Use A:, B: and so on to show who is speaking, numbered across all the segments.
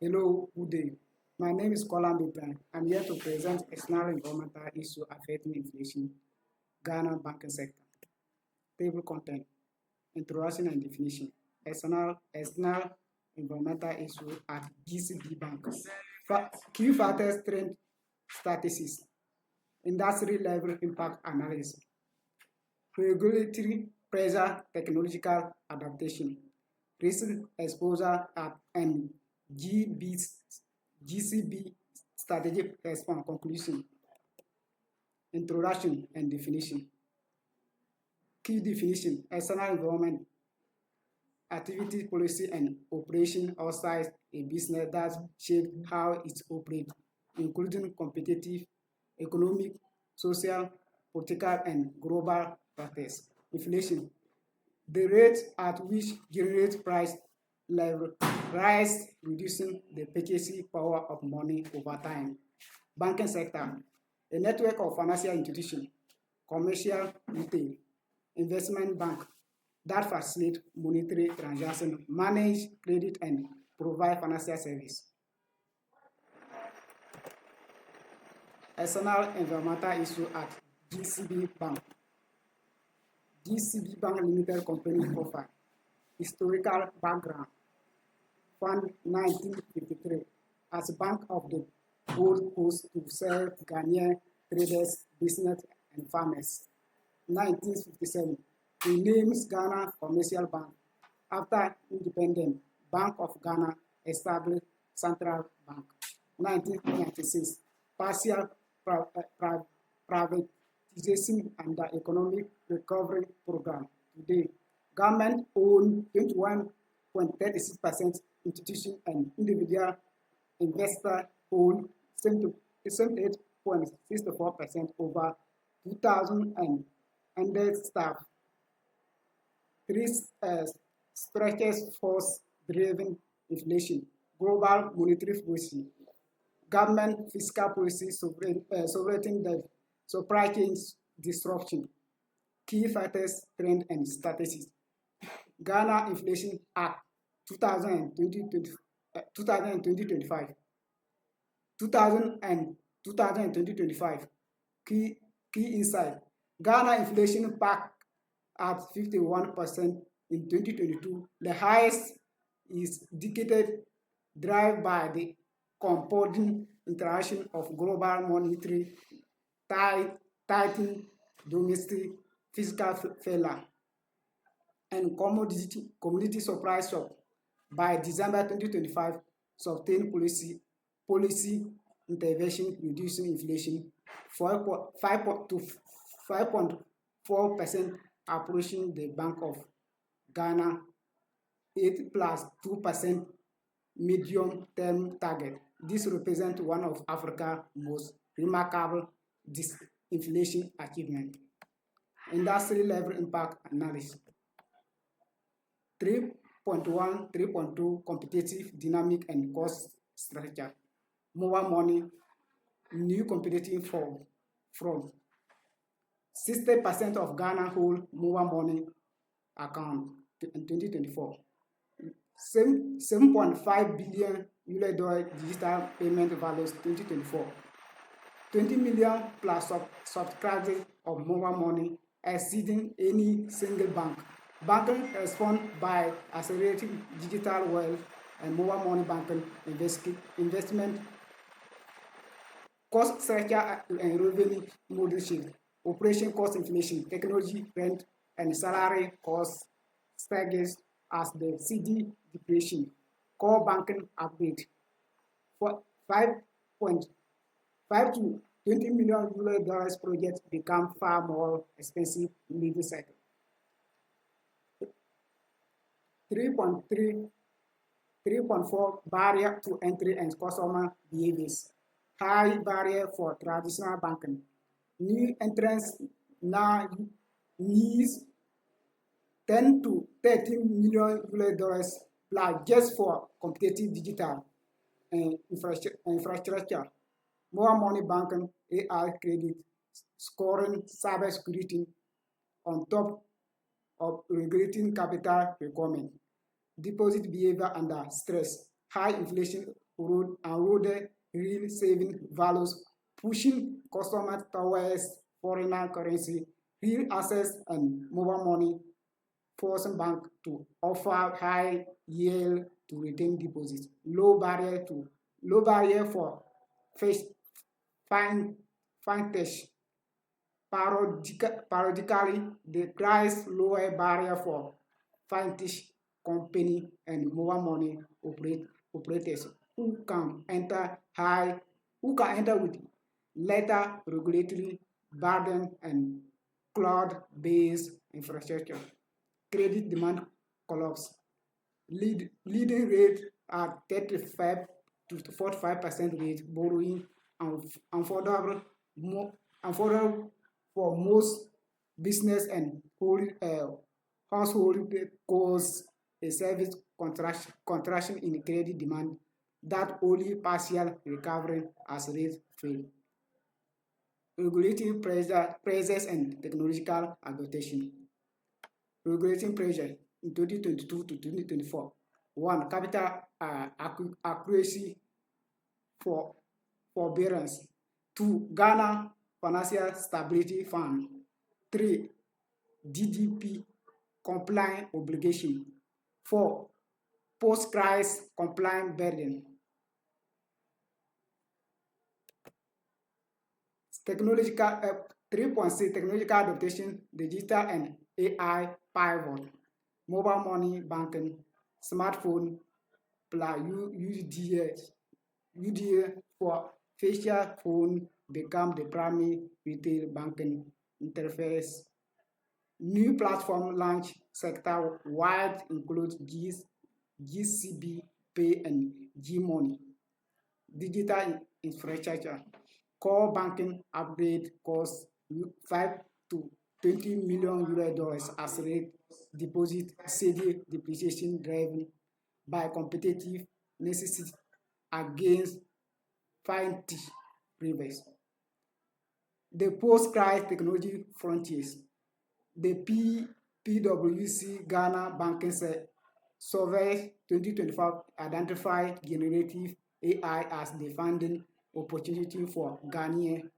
A: Hello, good day. My name is Kola Bitan. I'm here to present external environmental issue affecting inflation, Ghana banking sector. Table content, introduction and definition. External environmental issue at GCB Bank. Key factors, trend statistics, industry level impact analysis, regulatory pressure, technological adaptation, risk exposure and GCB strategic response conclusion, introduction and definition. Key definition, external environment, activity, policy, and operation outside a business that shape how it operates, including competitive, economic, social, political, and global factors. Inflation, the rate at which generate price level rise, reducing the purchasing power of money over time. Banking sector, a network of financial institutions, commercial, retail, investment bank that facilitate monetary transactions, manage credit, and provide financial service. External environmental issue at GCB Bank. GCB Bank Limited Company profile. Historical background. Found 1953 as Bank of the Gold Coast to serve Ghanaian traders, business, and farmers. 1957, renames Ghana Commercial Bank. After independence, Bank of Ghana established Central Bank. 1996, partial privatization and the economic recovery program. Today, government owned 21.36%, institution and individual investor own 78.64% over 2,000 and staff. Three structures force driven inflation, global monetary policy, government fiscal policy, sovereign debt, supply chain disruption, key factors, trend, and statistics. Ghana Inflation Act 2020-25, 2000 and 2020-25. Key insight. Ghana inflation peaked at 51% in 2022. The highest is decaded, driven by the compounding interaction of global monetary tightening, domestic fiscal failure, and commodity supply shock. By December 2025, sustained policy intervention reducing inflation 5.4%, approaching the Bank of Ghana 8 plus 2% medium-term target. This represents one of Africa's most remarkable disinflation achievements. Industry level impact analysis. 3.1, 3.2 competitive, dynamic, and cost structure. Mobile money, new competitive from 60% of Ghana hold mobile money account in 2024. 7.5 billion US$ digital payment values 2024. 20 million plus subscribers of mobile money, exceeding any single bank. Banking responds by accelerating digital wealth and mobile money banking investment, cost structure and revenue model shift, operation cost inflation, technology, rent, and salary cost staggers as the CD depreciation, core banking upgrade. For 5.5 to 20 million US$ projects become far more expensive in middle cycle. 3.3, 3.4 barrier to entry and customer behaviors. High barrier for traditional banking. New entrants now needs 10 to 13 million US$ plus just for competitive digital infrastructure. More money banking, AI credit, scoring, cybersecurity on top of regulating capital requirement. Deposit behavior under stress. high inflation eroded real saving values, pushing customers towards foreign currency, real assets, and mobile money, forcing banks to offer high yield to retain deposits, low barrier for fish, fine fintech. Parodically, the price lower barrier for fintech company and mobile money operators who can enter with lighter regulatory burden and cloud-based infrastructure. Credit demand collapse. Leading rate at 35 to 45% rate, borrowing affordable, affordable for most business and household cause a service contraction in credit demand that only partial recovery as rates fail. Regulating pressures and technological adaptation. Regulating pressure in 2022 to 2024. One, capital accuracy for forbearance. Two, Ghana Financial Stability Fund. Three, GDP compliant obligation. Four, post-crisis compliant burden. Technological 3.6 technological adaptation, digital and AI pivot, mobile money banking, smartphone plus UDA for facial phone become the primary retail banking interface. New platform launch sector wide includes GCB Pay and Gmoney. Digital infrastructure. Core banking upgrade costs 5 to 20 million US dollars as rate deposit CD depreciation driven by competitive necessity against fintech rivals. The post-crisis technology frontiers. The PwC Ghana Banking Survey 2025 identified generative AI as the funding opportunity for Ghanaian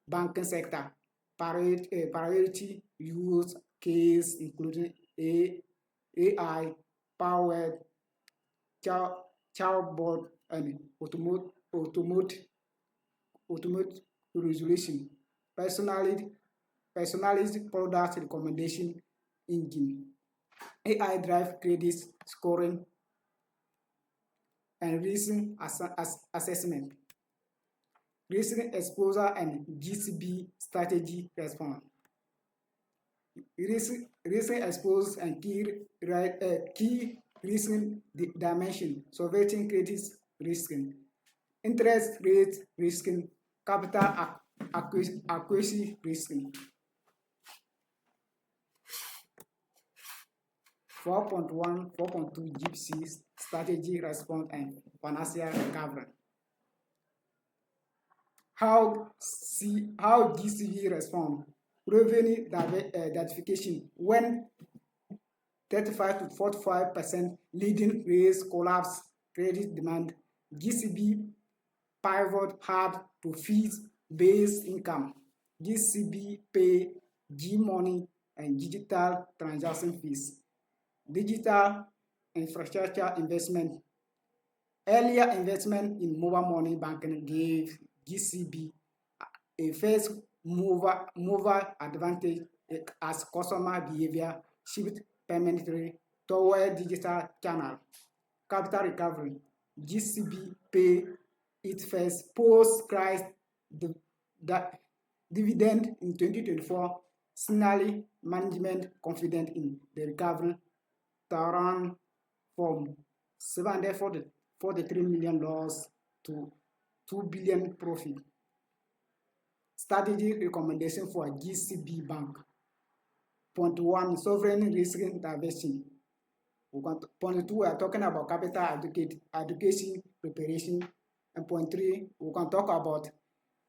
A: banking sector. Priority use case including AI powered chatbot and automate resolution. Personalized product recommendation engine. AI drive credit scoring and risk assessment. Risk exposure and GCB strategy response. Risk exposure and key risk dimension, sovereign credit risk, interest rate risk, capital accuracy risk. 4.1, 4.2 GCB strategy response and financial recovery. How GCB respond? Revenue diversification when 35 to 45% leading raise collapse credit demand. GCB pivot hard to fees-based income. GCB Pay, Gmoney, and digital transaction fees. Digital infrastructure investment. Earlier investment in mobile money banking gave GCB a first mover advantage as customer behavior shift permanently toward digital channel. Capital recovery. GCB Pay its first post-crisis dividend in 2024, signaling management confident in the recovery turnaround from $743 million to $2 billion profit. Strategy recommendation for GCB Bank. Point 1, sovereign risk diversion. Point 2, we are talking about capital education preparation. And point 3, we can talk about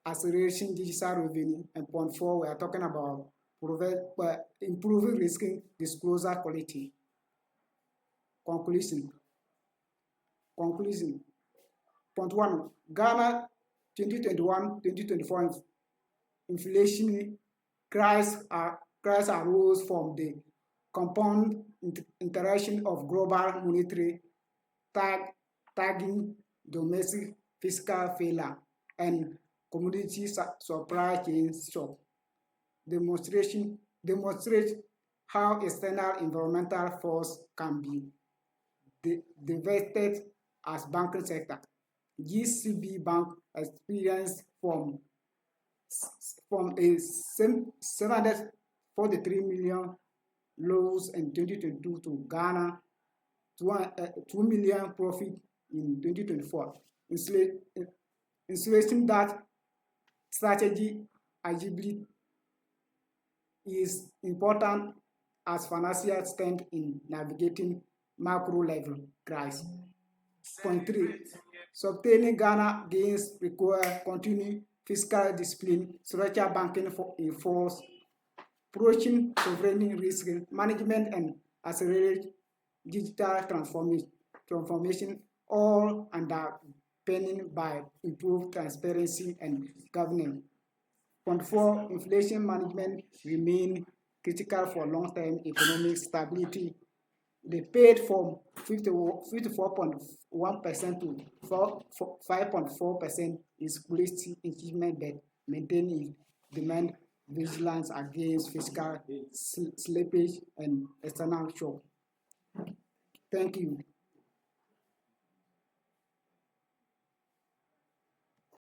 A: acceleration digital revenue. And point 4, we are talking about improving risk disclosure quality. Conclusion. Conclusion. Point 1. Ghana 2021-2024 inflation crisis arose from the compound interaction of global monetary tagging, domestic fiscal failure, and commodity supply chain shock. Demonstrate how external environmental force can be devastated as banking sector. GCB Bank experienced from a 743 million loss in 2022 to Ghana 2 million profit in 2024, illustrating that strategy agility is important as financial strength in navigating macro-level crisis. Point 3. Sustaining Ghana gains require continued fiscal discipline, structural banking enforce, approaching sovereign risk management, and accelerate digital transformation, all underpinned by improved transparency and governance. Point 4. Inflation management remain critical for long-term economic stability. They paid from 54.1% to 5.4% is great achievement, but maintaining demand vigilance against fiscal slippage and external shock. Thank you.